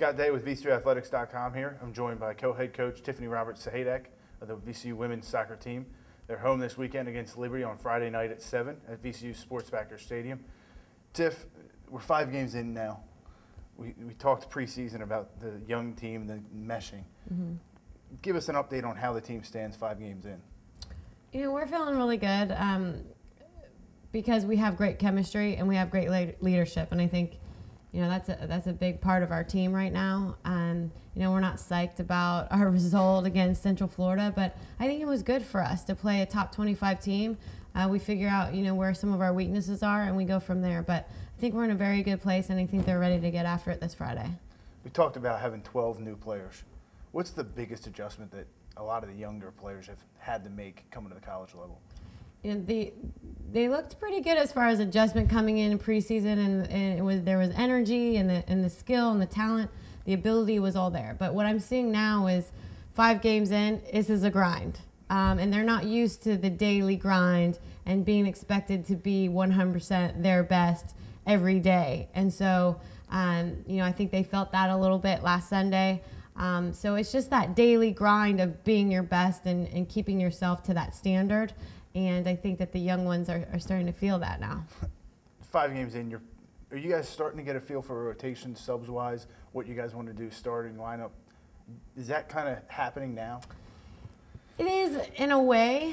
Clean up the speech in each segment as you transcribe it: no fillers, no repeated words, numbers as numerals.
Scott Day with VCUathletics.com here. I'm joined by co-head coach Tiffany Roberts Sahaydak of the VCU women's soccer team. They're home this weekend against Liberty on Friday night at 7 at VCU Sportsbacker Stadium. Tiff, we're 5 games in now. We talked preseason about the young team, the meshing. Mm-hmm. Give us an update on how the team stands 5 games in. You know, we're feeling really good because we have great chemistry and we have great leadership, and I think, you know, that's a big part of our team right now. And you know, we're not psyched about our result against Central Florida, but I think it was good for us to play a top 25 team. We figure out, you know, where some of our weaknesses are, and we go from there. But I think we're in a very good place, and I think they're ready to get after it this Friday. We talked about having 12 new players. What's the biggest adjustment that a lot of the younger players have had to make coming to the college level? You know, they looked pretty good as far as adjustment coming in preseason, and there was energy and the skill and the talent, the ability was all there. But what I'm seeing now is 5 games in, this is a grind, and they're not used to the daily grind and being expected to be 100% their best every day. And so, you know, I think they felt that a little bit last Sunday. So it's just that daily grind of being your best and keeping yourself to that standard. And I think that the young ones are starting to feel that now. 5 games in, are you guys starting to get a feel for rotation, subs-wise, what you guys want to do, starting lineup? Is that kind of happening now? It is in a way,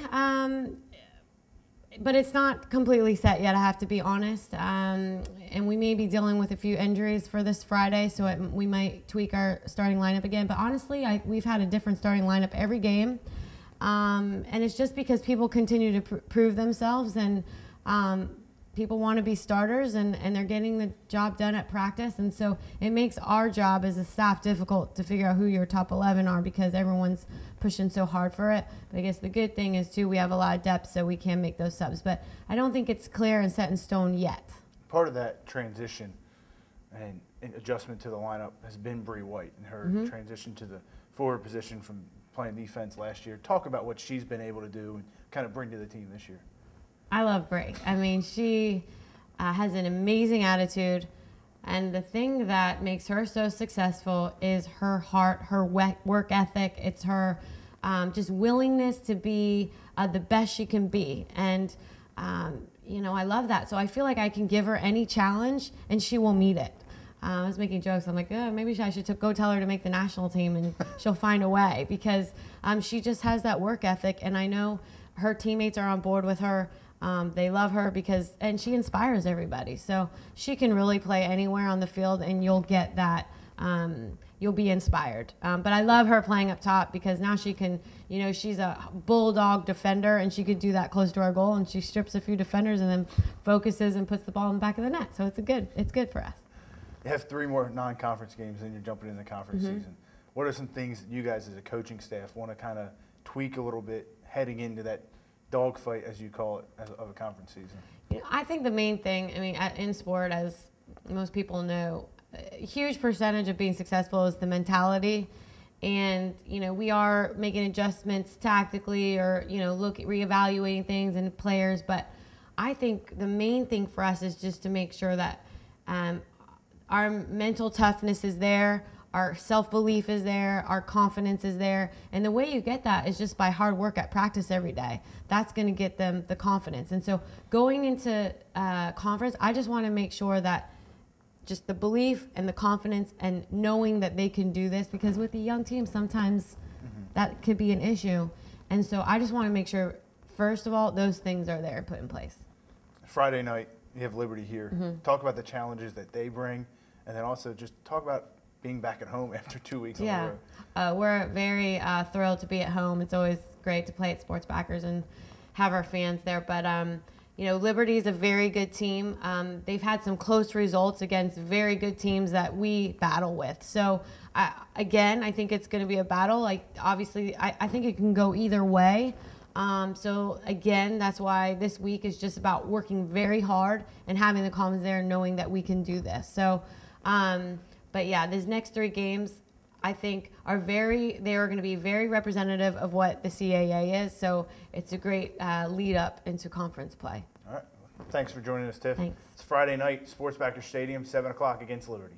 but it's not completely set yet, I have to be honest. And we may be dealing with a few injuries for this Friday, so we might tweak our starting lineup again. But honestly, we've had a different starting lineup every game. And it's just because people continue to prove themselves, and people want to be starters, and they're getting the job done at practice. And so it makes our job as a staff difficult to figure out who your top 11 are because everyone's pushing so hard for it. But I guess the good thing is, too, we have a lot of depth, so we can make those subs. But I don't think it's clear and set in stone yet. Part of that transition and adjustment to the lineup has been Bree White and her transition to the forward position from playing defense last year. Talk about what she's been able to do and kind of bring to the team this year. I love Brie. I mean, she has an amazing attitude, and the thing that makes her so successful is her heart, her work ethic. It's her just willingness to be the best she can be, and you know, I love that. So I feel like I can give her any challenge, and she will meet it. I was making jokes. I'm like, oh, maybe I should go tell her to make the national team, and she'll find a way, because she just has that work ethic, and I know her teammates are on board with her. They love her and she inspires everybody. So she can really play anywhere on the field, and you'll get that. You'll be inspired. But I love her playing up top, because now she can, you know, she's a bulldog defender, and she could do that close to our goal, and she strips a few defenders and then focuses and puts the ball in the back of the net. So it's good for us. You have 3 more non-conference games, and you're jumping into the conference season. What are some things that you guys as a coaching staff want to kind of tweak a little bit heading into that dogfight, as you call it, of a conference season? You know, I think the main thing, I mean, in sport, as most people know, a huge percentage of being successful is the mentality. And, you know, we are making adjustments tactically, or, you know, reevaluating things and players. But I think the main thing for us is just to make sure that our mental toughness is there, our self-belief is there, our confidence is there. And the way you get that is just by hard work at practice every day. That's going to get them the confidence. And so going into conference, I just want to make sure that just the belief and the confidence and knowing that they can do this, because with the young team, sometimes that could be an issue. And so I just want to make sure, first of all, those things are there, put in place. Friday night, you have Liberty here. Talk about the challenges that they bring, and then also just talk about being back at home after 2 weeks on the road. We're very thrilled to be at home. It's always great to play at Sportsbackers and have our fans there. But, you know, Liberty is a very good team. They've had some close results against very good teams that we battle with. So, again, I think it's going to be a battle. Like, obviously, I think it can go either way. So, again, that's why this week is just about working very hard and having the confidence there and knowing that we can do this. So, but yeah, these next 3 games, I think, they are going to be very representative of what the CAA is. So it's a great lead up into conference play. All right. Thanks for joining us, Tiff. Thanks. It's Friday night, Sportsbacker Stadium, 7 o'clock against Liberty.